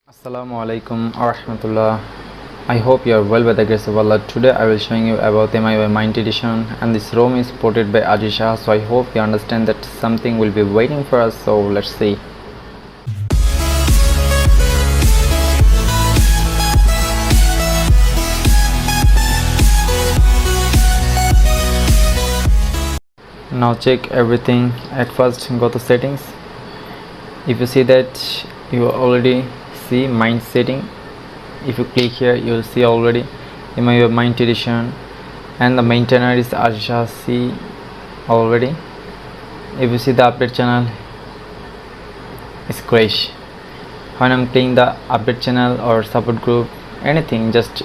Assalamu alaikum warahmatullah. I hope you are well by the grace of Allah. Today I will showing you about Miui Mint edition, and this ROM is ported by Ajisha, so I hope you understand that something will be waiting for us, so let's see. Now check everything. At first go to settings. If you see that you already see Mint setting, if you click here you will see already Miui Mint edition, and the maintainer is Ajisha C already. If you see the update channel is crash. When I'm clicking the update channel or support group, anything, just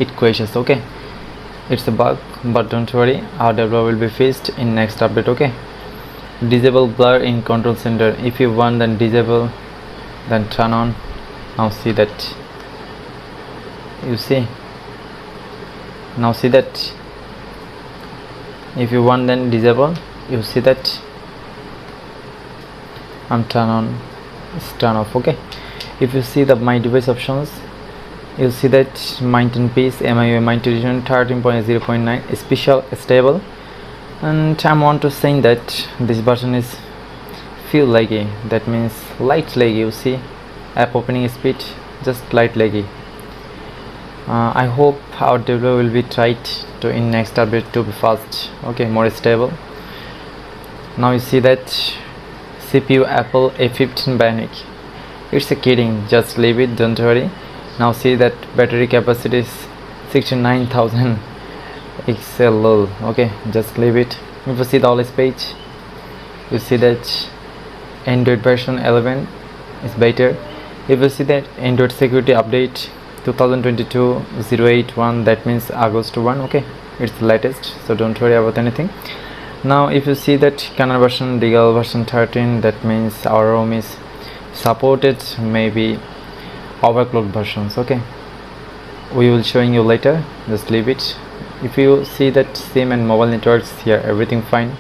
it crashes. Okay, it's a bug, but don't worry, our developer will be fixed in next update. Okay, disable blur in control center. If you want, then disable, then turn on. Now see that, you see, now see that if you want, then disable, you see that I'm turn on, it's turn off. Okay, if you see the my device options, you'll see that Mint in peace Miui Mint edition 13.0.9 special stable, and I want to say that this version is feel laggy, that means light laggy. You see app opening speed just light laggy. I hope our developer will be tried to in next update to be fast, okay, more stable. Now you see that CPU Apple A15 Bionic, it's a kidding, just leave it, don't worry. Now see that battery capacity is 69,000 XLL, okay, just leave it. If you see the all page, you see that Android version 11 is better. If you see that Android security update 2022-081, that means August 1, okay, it's the latest, so don't worry about anything. Now if you see that kernel version deagle version 13, that means our ROM is supported maybe overclocked versions. Okay, we will showing you later, just leave it. If you see that SIM and mobile networks, here everything fine,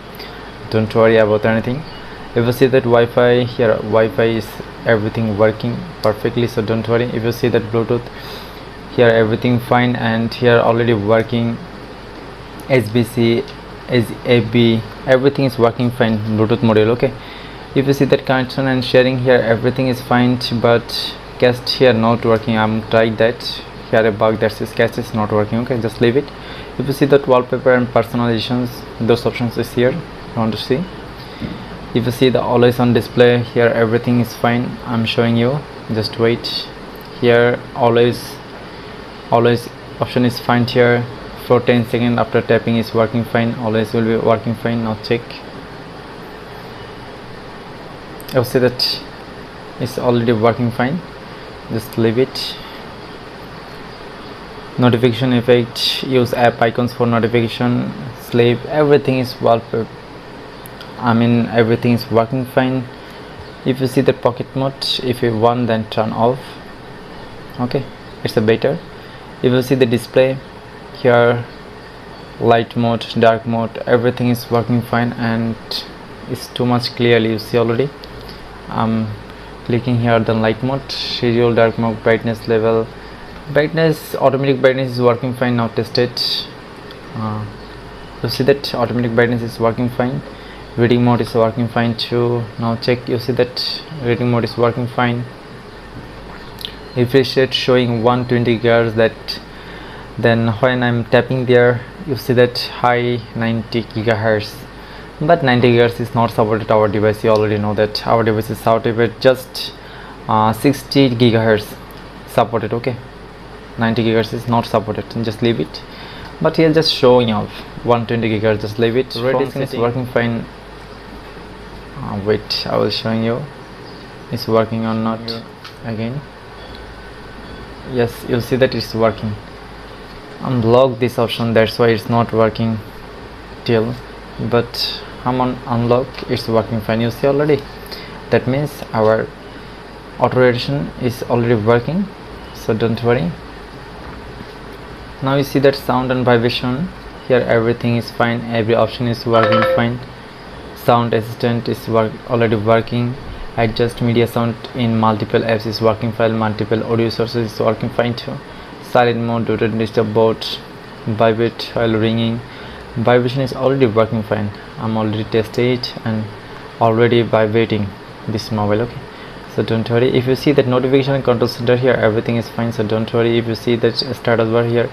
don't worry about anything. If you see that Wi-Fi, here Wi-Fi is everything working perfectly, so don't worry. If you see that Bluetooth, here everything fine, and here already working SBC, AB, everything is working fine, Bluetooth module. Okay, if you see that connection and sharing, here everything is fine, but cache here not working. I'm tried that, here a bug that says cache is not working. Okay, just leave it. If you see that wallpaper and personalizations, those options is here, you want to see. If you see the always on display, here everything is fine, I'm showing you, just wait. Here always option is fine here for 10 seconds after tapping is working fine, always will be working fine. Now check, you'll see that it's already working fine, just leave it. Notification effect, use app icons for notification, sleep, everything is wallpaper, I mean everything is working fine. If you see the pocket mode, if you want, then turn off. Okay, it's a better. If you see the display, here light mode, dark mode, everything is working fine, and it's too much clearly, you see already. I'm clicking here the light mode, schedule, dark mode, brightness level, brightness, automatic brightness is working fine. Now test it. You see that automatic brightness is working fine, reading mode is working fine too. Now check, you see that reading mode is working fine. Refresh rate showing 120 GHz, that then when I'm tapping there, you see that high 90 GHz, but 90 GHz is not supported our device. You already know that our device is supported just 60 GHz supported. Okay, 90 GHz is not supported, just leave it. But here just showing off 120 GHz, just leave it. Redmi is working fine. Wait, I will showing you it's working or not. Again, yes, you see that it's working. Unlock this option, that's why it's not working till, but I'm on unlock, it's working fine. You see already, that means our auto rotation is already working, so don't worry. Now you see that sound and vibration, here everything is fine, every option is working fine. Sound assistant is already working, adjust media sound in multiple apps is working fine, multiple audio sources is working fine too. Silent mode, do not disturb board, vibrate while ringing, vibration is already working fine. I'm already tested it and already vibrating this mobile. Okay, so don't worry. If you see that notification and control center here, everything is fine, so don't worry. If you see that status bar here,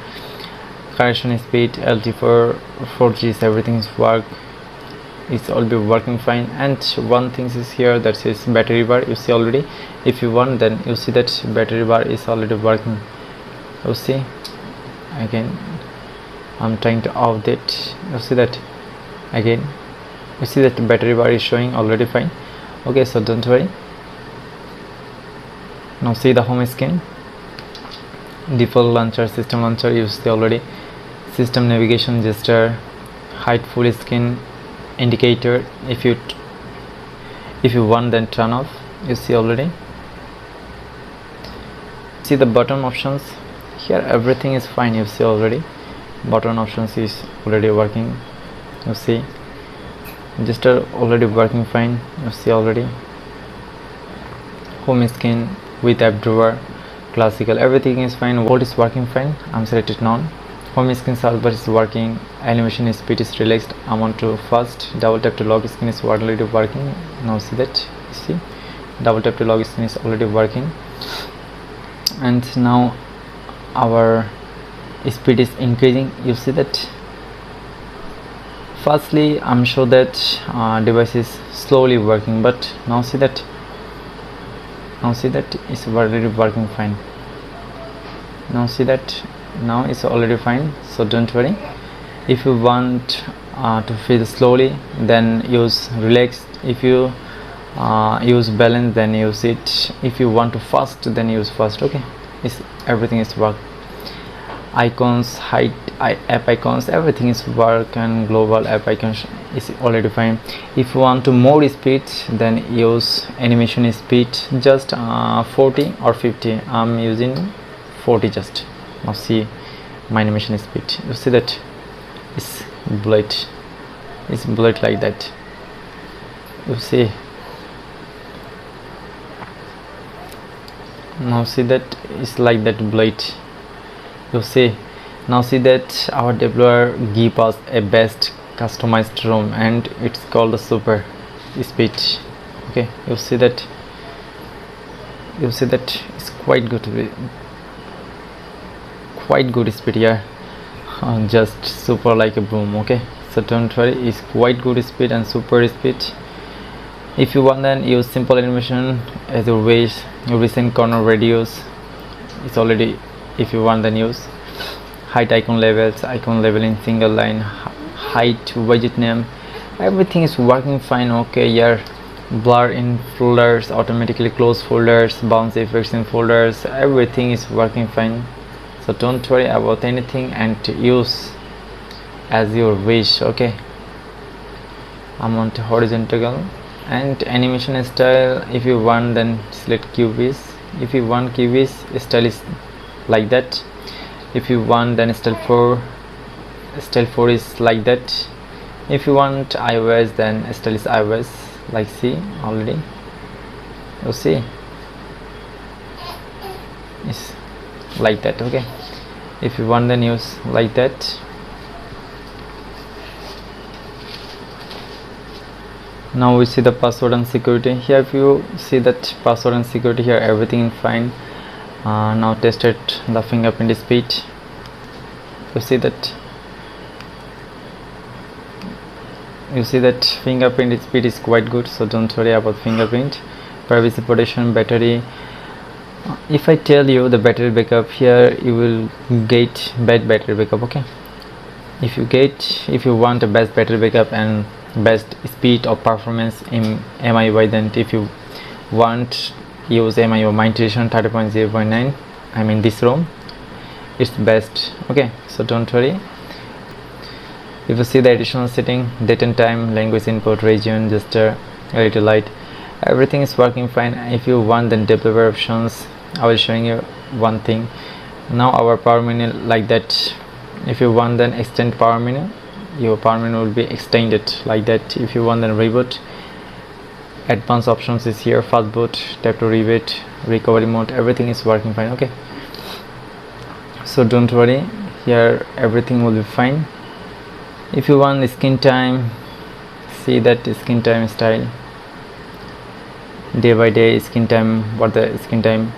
connection speed, LT4, 4G, everything is it's all be working fine. And one thing is here, that is battery bar, you see already. If you want, then you see that battery bar is already working. You see, again I'm trying to off that, you see that again, you see that battery bar is showing already fine. Okay, so don't worry. Now see the home screen, default launcher, system launcher, you see already, system navigation, gesture, hide full screen, indicator. If you want, then turn off, you see already. See the button options here, everything is fine, you see already. Button options is already working, you see. Gesture already working fine, you see already. Home screen with app drawer, classical, everything is fine. What is working fine, I'm selected none. Home screen search bar is working, animation speed is relaxed. I want to first double tap to lock screen is already working. Now see that, see, double tap to lock screen is already working. And now our speed is increasing, you see that. Firstly, I'm sure that device is slowly working, but now see that it's already working fine. Now see that, now it's already fine, so don't worry. If you want to feel slowly, then use relaxed. If you use balance, then use it. If you want to fast, then use fast. Okay, everything is work. Icons, hide app icons, everything is work, and global app icons is already fine. If you want to more speed, then use animation speed, just 40 or 50. I'm using 40 just. Now see my animation speed, you see that it's blade like that, you see. Now see that it's like that blade, you see. Now see that our developer give us a best customized ROM, and it's called the super speed. Okay, you see that it's quite good speed here. Just super like a boom. Okay, so don't worry, it's quite good speed and super speed. If you want, then use simple animation as you wish. Recent corner radius, it's already. If you want, then use hide icon levels, icon level in single line, hide widget name, everything is working fine. Okay, here blur in folders, automatically close folders, bounce effects in folders, everything is working fine. So don't worry about anything and use as your wish. Okay, I'm on to horizontal. And animation style, if you want, then select QVs. If you want QVs, style is like that. If you want, then style 4 is like that. If you want iOS, then style is iOS, like see already, you see it's like that. Okay, if you want, then use like that. Now we see the password and security here. If you see that password and security here, everything is fine. Now tested the fingerprint speed, you see that fingerprint speed is quite good, so don't worry about fingerprint. Privacy protection, battery, if I tell you the battery backup, here you will get bad battery backup. Okay, if you want a best battery backup and best speed or performance in MIUI, then if you want, use MIUI Mint Edition 30.0.9. I mean this ROM, it's best. Okay, so don't worry. If you see the additional setting, date and time, language input, region, gesture, LED light, everything is working fine. If you want, then developer options, I will showing you one thing. Now our power menu like that. If you want, then extend power menu, your power menu will be extended like that. If you want, then reboot, advanced options is here. Fast boot, tap to reboot, recovery mode, everything is working fine. Okay, so don't worry, here everything will be fine. If you want screen time, see that screen time style, day by day screen time, what the screen time,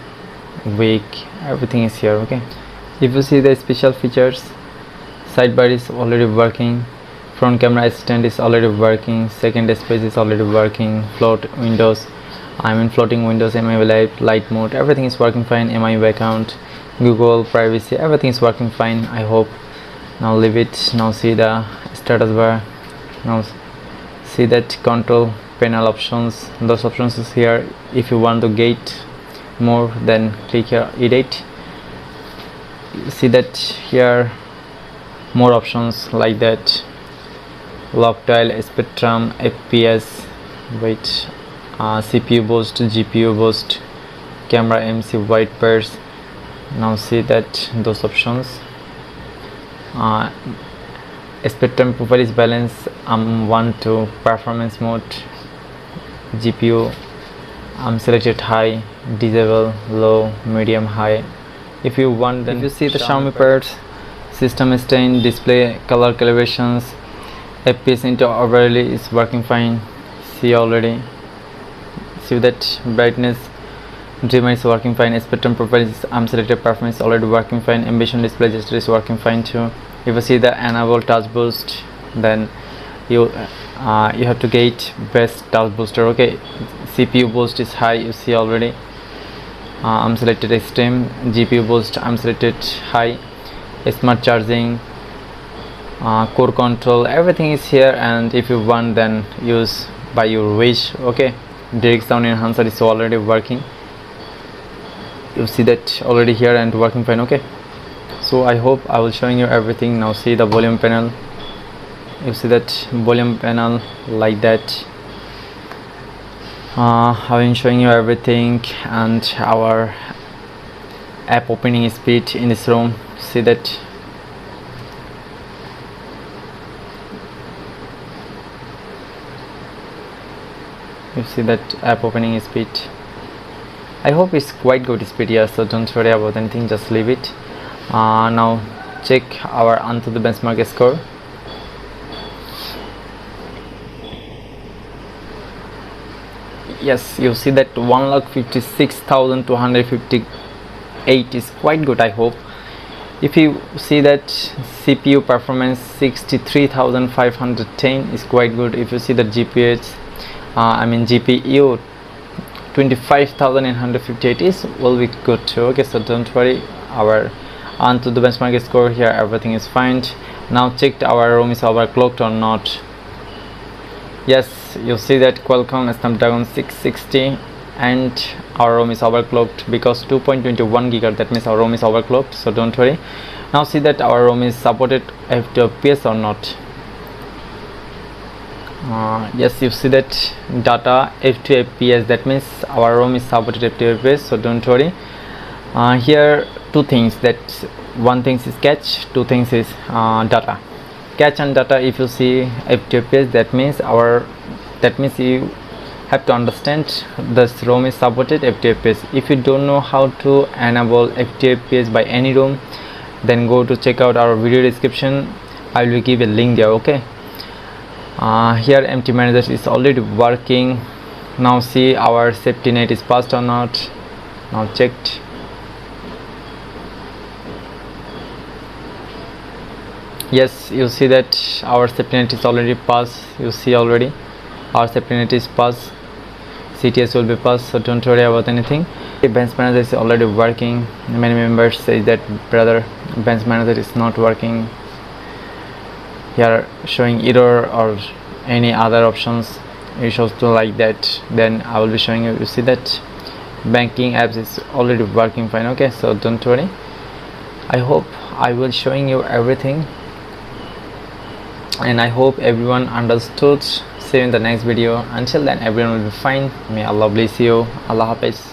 week, everything is here. Okay, if you see the special features, sidebar is already working, front camera assistant is already working, second space is already working, float windows, floating windows, MIUI light mode, everything is working fine, MIUI account, Google privacy, everything is working fine, I hope. Now leave it. Now see the status bar, now see that control panel options, those options is here. If you want to get more, then click here edit. See that here more options like that, lock dial, spectrum, FPS, wait, CPU boost, GPU boost, camera MC, white burst. Now see that those options, spectrum profile is balanced, 1 to performance mode, GPU selected high, disable, low, medium, high. If you want, then if you see the Xiaomi parts, system stain, display color calibrations, FPS into overlay is working fine. See already, see that brightness dimmer is working fine, spectrum profile is selected, performance already working fine, ambition display gesture is working fine too. If you see the enable touch boost, then you have to get best touch booster. Okay, CPU boost is high, you see already, selected extreme, GPU boost selected high, smart charging, core control, everything is here. And if you want, then use by your wish. Okay, direct sound enhancer is already working, you see that already here and working fine. Okay, so I hope I will showing you everything. Now see the volume panel, you see that volume panel like that. I've been showing you everything, and our app opening speed in this room, see that you see that app opening speed. I hope it's quite good speed here, so don't worry about anything, just leave it. Now check our Untitled benchmark score. Yes, you see that 1,56,258 is quite good, I hope. If you see that CPU performance 63,510 is quite good. If you see the GPU 25,858 is will be good too. Okay, so don't worry, our onto the benchmark score here, everything is fine. Now checked our ROM is overclocked or not. Yes, you see that Qualcomm Snapdragon 660 and our ROM is overclocked because 2.21 GHz, that means our ROM is overclocked, so don't worry. Now see that our ROM is supported F2 FPS or not. Yes, you see that data F2 FPS, that means our ROM is supported F2 FPS, so don't worry. Here two things, that one thing is cache, two things is data. Cache and data, if you see F2 FPS, that means you have to understand this ROM is supported F2 FPS. If you don't know how to enable F2 FPS by any ROM, then go to check out our video description, I will give a link there. Okay, here empty manager is already working. Now see our safety net is passed or not. Now checked. Yes, you see that our safety net is already passed. You see already our safety net is passed, CTS will be passed, so don't worry about anything. The bench manager is already working. Many members say that brother, bench manager is not working, here showing error or any other options, it shows to like that. Then I will be showing you, you see that banking apps is already working fine. Okay, so don't worry, I hope I will showing you everything, and I hope everyone understood. See you in the next video. Until then, everyone will be fine. May Allah bless you. Allah Hafiz.